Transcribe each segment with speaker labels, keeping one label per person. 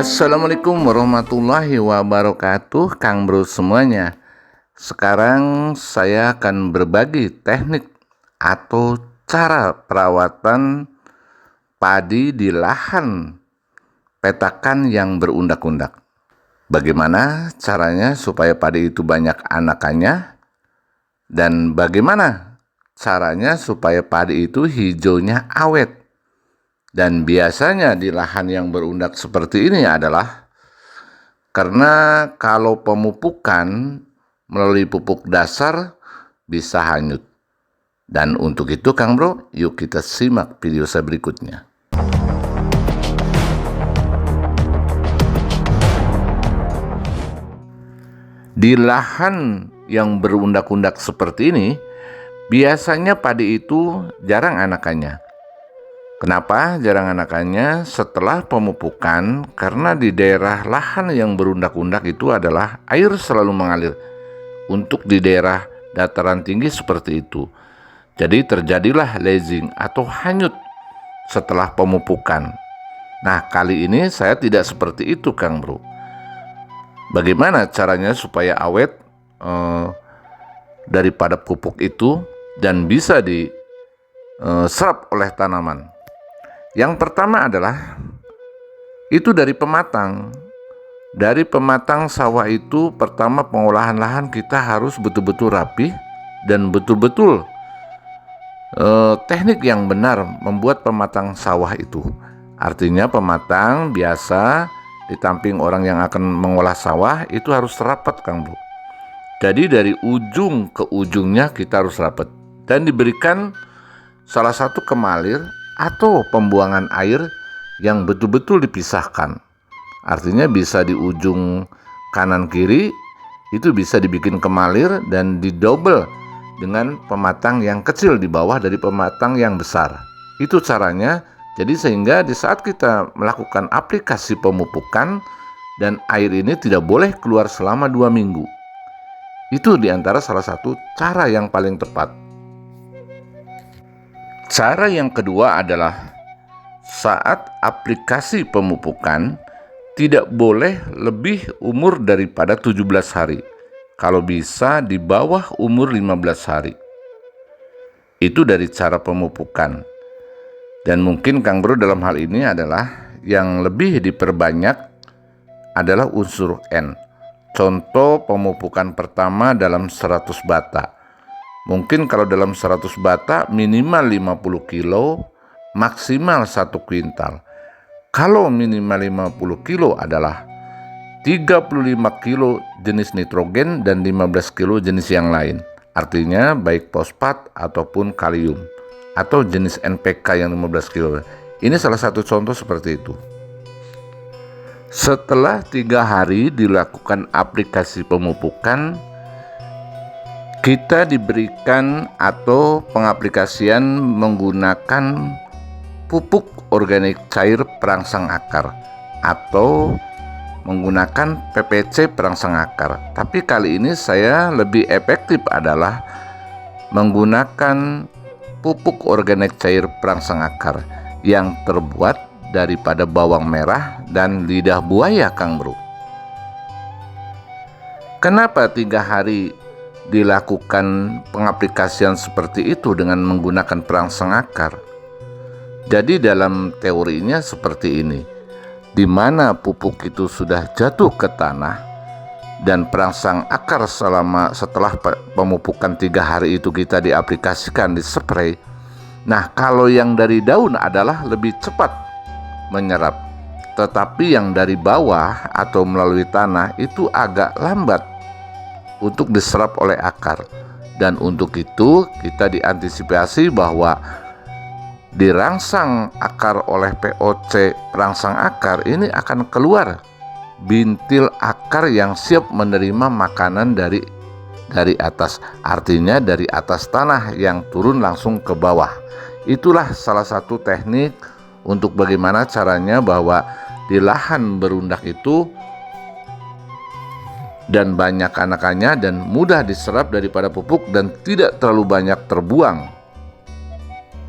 Speaker 1: Assalamualaikum warahmatullahi wabarakatuh, Kang Bro semuanya. Sekarang saya akan berbagi teknik atau cara perawatan padi di lahan petakan yang berundak-undak. Bagaimana caranya supaya padi itu banyak anakannya, dan bagaimana caranya supaya padi itu hijaunya awet. Dan biasanya di lahan yang berundak seperti ini adalah karena kalau pemupukan melalui pupuk dasar bisa hanyut. Dan untuk itu Kang Bro, yuk kita simak video saya berikutnya. Di lahan yang berundak-undak seperti ini, biasanya padi itu jarang anakannya. Kenapa jarang anakannya? Setelah pemupukan, karena di daerah lahan yang berundak-undak itu adalah air selalu mengalir. Untuk di daerah dataran tinggi seperti itu, jadi terjadilah lazing atau hanyut setelah pemupukan. Nah, kali ini saya tidak seperti itu, Kang Bro. Bagaimana caranya supaya awet daripada pupuk itu dan bisa diserap oleh tanaman? Yang pertama adalah itu dari pematang. Dari pematang sawah itu, pertama pengolahan lahan kita harus betul-betul rapi dan betul-betul teknik yang benar membuat pematang sawah itu. Artinya pematang biasa di samping orang yang akan mengolah sawah itu harus rapat, Kang Bro. Jadi dari ujung ke ujungnya kita harus rapat dan diberikan salah satu kemalir atau pembuangan air yang betul-betul dipisahkan. Artinya bisa di ujung kanan kiri itu bisa dibikin kemalir dan didouble dengan pematang yang kecil di bawah dari pematang yang besar. Itu caranya. Jadi sehingga di saat kita melakukan aplikasi pemupukan dan air ini tidak boleh keluar selama 2 minggu. Itu diantara salah satu cara yang paling tepat. Cara yang kedua adalah saat aplikasi pemupukan tidak boleh lebih umur daripada 17 hari. Kalau bisa di bawah umur 15 hari. Itu dari cara pemupukan. Dan mungkin Kang Bro dalam hal ini adalah yang lebih diperbanyak adalah unsur N. Contoh pemupukan pertama dalam 100 bata. Mungkin kalau dalam 100 bata minimal 50 kilo, maksimal 1 kuintal. Kalau minimal 50 kilo adalah 35 kilo jenis nitrogen dan 15 kilo jenis yang lain. Artinya baik fosfat ataupun kalium atau jenis NPK yang 15 kilo. Ini salah satu contoh seperti itu. Setelah 3 hari dilakukan aplikasi pemupukan, kita diberikan atau pengaplikasian menggunakan pupuk organik cair perangsang akar atau menggunakan PPC perangsang akar. Tapi kali ini saya lebih efektif adalah menggunakan pupuk organik cair perangsang akar yang terbuat daripada bawang merah dan lidah buaya, Kang Bro. Kenapa 3 hari dilakukan pengaplikasian seperti itu dengan menggunakan perangsang akar? Jadi dalam teorinya seperti ini, di mana pupuk itu sudah jatuh ke tanah dan perangsang akar setelah pemupukan 3 hari itu kita diaplikasikan, dispray. Nah, kalau yang dari daun adalah lebih cepat menyerap, tetapi yang dari bawah atau melalui tanah itu agak lambat untuk diserap oleh akar. Dan untuk itu kita diantisipasi bahwa dirangsang akar oleh POC perangsang akar ini akan keluar bintil akar yang siap menerima makanan dari atas. Artinya dari atas tanah yang turun langsung ke bawah. Itulah salah satu teknik untuk bagaimana caranya bahwa di lahan berundak itu dan banyak anakannya dan mudah diserap daripada pupuk dan tidak terlalu banyak terbuang.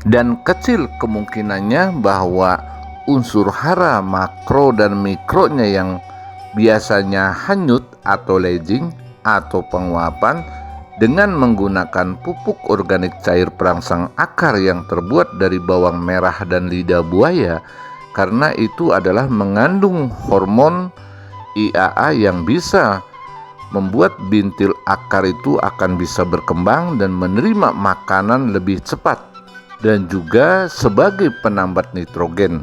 Speaker 1: Dan kecil kemungkinannya bahwa unsur hara makro dan mikronya yang biasanya hanyut atau ledging atau penguapan dengan menggunakan pupuk organik cair perangsang akar yang terbuat dari bawang merah dan lidah buaya, karena itu adalah mengandung hormon IAA yang bisa membuat bintil akar itu akan bisa berkembang dan menerima makanan lebih cepat, dan juga sebagai penambat nitrogen.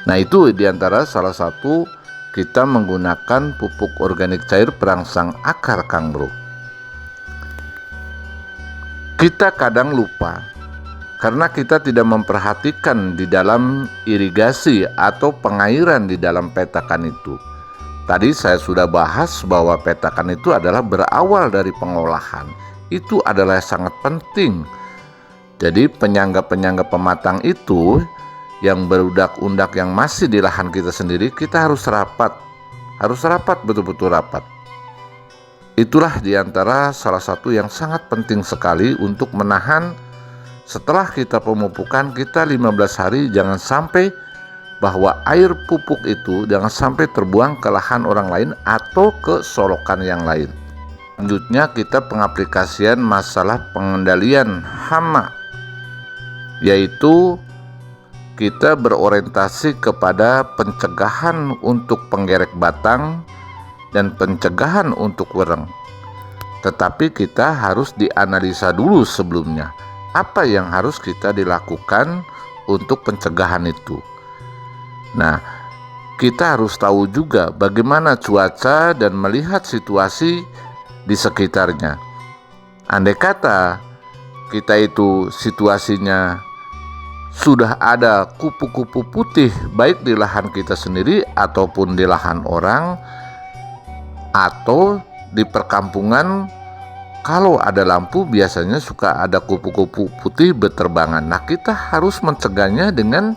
Speaker 1: Nah, itu diantara salah satu kita menggunakan pupuk organik cair perangsang akar, Kang Bro. Kita kadang lupa karena kita tidak memperhatikan di dalam irigasi atau pengairan di dalam petakan itu. Tadi saya sudah bahas bahwa petakan itu adalah berawal dari pengolahan. Itu adalah sangat penting. Jadi penyangga-penyangga pematang itu yang berudak-undak yang masih di lahan kita sendiri, kita harus rapat. Harus rapat, betul-betul rapat. Itulah diantara salah satu yang sangat penting sekali untuk menahan setelah kita pemupukan kita 15 hari, jangan sampai bahwa air pupuk itu jangan sampai terbuang ke lahan orang lain atau ke solokan yang lain. Selanjutnya kita pengaplikasian masalah pengendalian hama, yaitu kita berorientasi kepada pencegahan untuk penggerek batang dan pencegahan untuk wereng. Tetapi kita harus dianalisa dulu sebelumnya, apa yang harus kita dilakukan untuk pencegahan itu. Nah, kita harus tahu juga bagaimana cuaca dan melihat situasi di sekitarnya. Andai kata kita itu situasinya sudah ada kupu-kupu putih baik di lahan kita sendiri ataupun di lahan orang atau di perkampungan, kalau ada lampu biasanya suka ada kupu-kupu putih berterbangan. Nah, kita harus mencegahnya dengan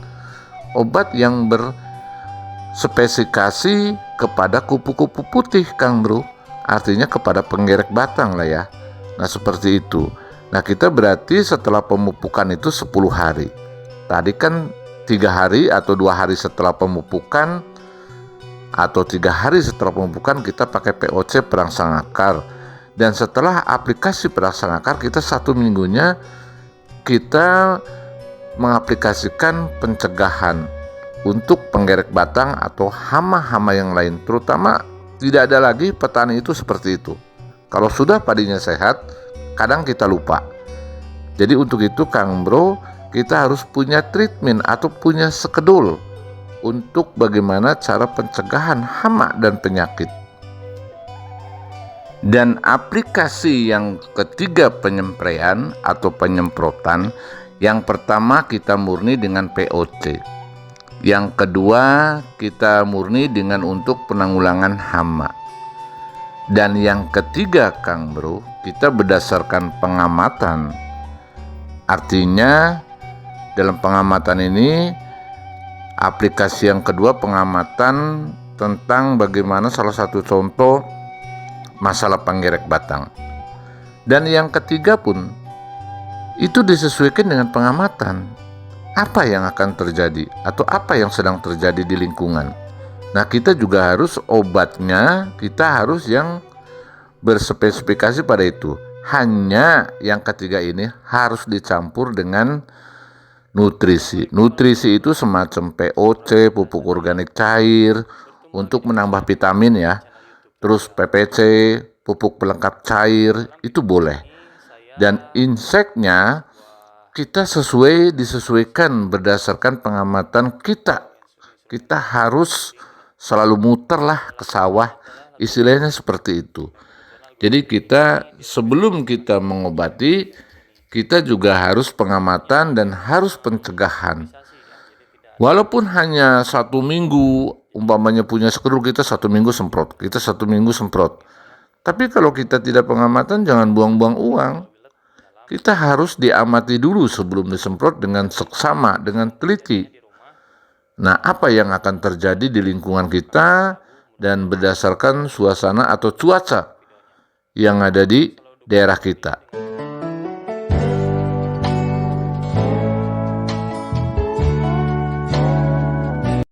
Speaker 1: obat yang berspesifikasi kepada kupu-kupu putih, Kang Bro. Artinya kepada penggerek batang lah ya. Nah, seperti itu. Nah, kita berarti setelah pemupukan itu 10 hari. Tadi kan 3 hari atau 2 hari setelah pemupukan atau 3 hari setelah pemupukan kita pakai POC perangsang akar. Dan setelah aplikasi perangsang akar kita 1 minggunya kita mengaplikasikan pencegahan untuk penggerek batang atau hama-hama yang lain. Terutama tidak ada lagi petani itu seperti itu. Kalau sudah padinya sehat, kadang kita lupa. Jadi untuk itu Kang Bro, kita harus punya treatment atau punya skedul untuk bagaimana cara pencegahan hama dan penyakit. Dan aplikasi yang ketiga penyempraian atau penyemprotan, yang pertama kita murni dengan POC. Yang kedua kita murni dengan untuk penanggulangan hama. Dan yang ketiga Kang Bro, kita berdasarkan pengamatan. Artinya dalam pengamatan ini, aplikasi yang kedua pengamatan tentang bagaimana salah satu contoh masalah penggerek batang. Dan yang ketiga pun itu disesuaikan dengan pengamatan. Apa yang akan terjadi atau apa yang sedang terjadi di lingkungan. Nah, kita juga harus obatnya, kita harus yang berspesifikasi pada itu. Hanya yang ketiga ini harus dicampur dengan nutrisi. Nutrisi itu semacam POC, pupuk organik cair untuk menambah vitamin ya. Terus PPC, pupuk pelengkap cair, itu boleh. Dan inseknya kita disesuaikan berdasarkan pengamatan kita. Kita harus selalu muter lah ke sawah, istilahnya seperti itu. Jadi kita sebelum kita mengobati, kita juga harus pengamatan dan harus pencegahan. Walaupun hanya 1 minggu, umpamanya punya skedul kita 1 minggu semprot, kita 1 minggu semprot. Tapi kalau kita tidak pengamatan, jangan buang-buang uang. Kita harus diamati dulu sebelum disemprot dengan seksama, dengan teliti. Nah, apa yang akan terjadi di lingkungan kita dan berdasarkan suasana atau cuaca yang ada di daerah kita.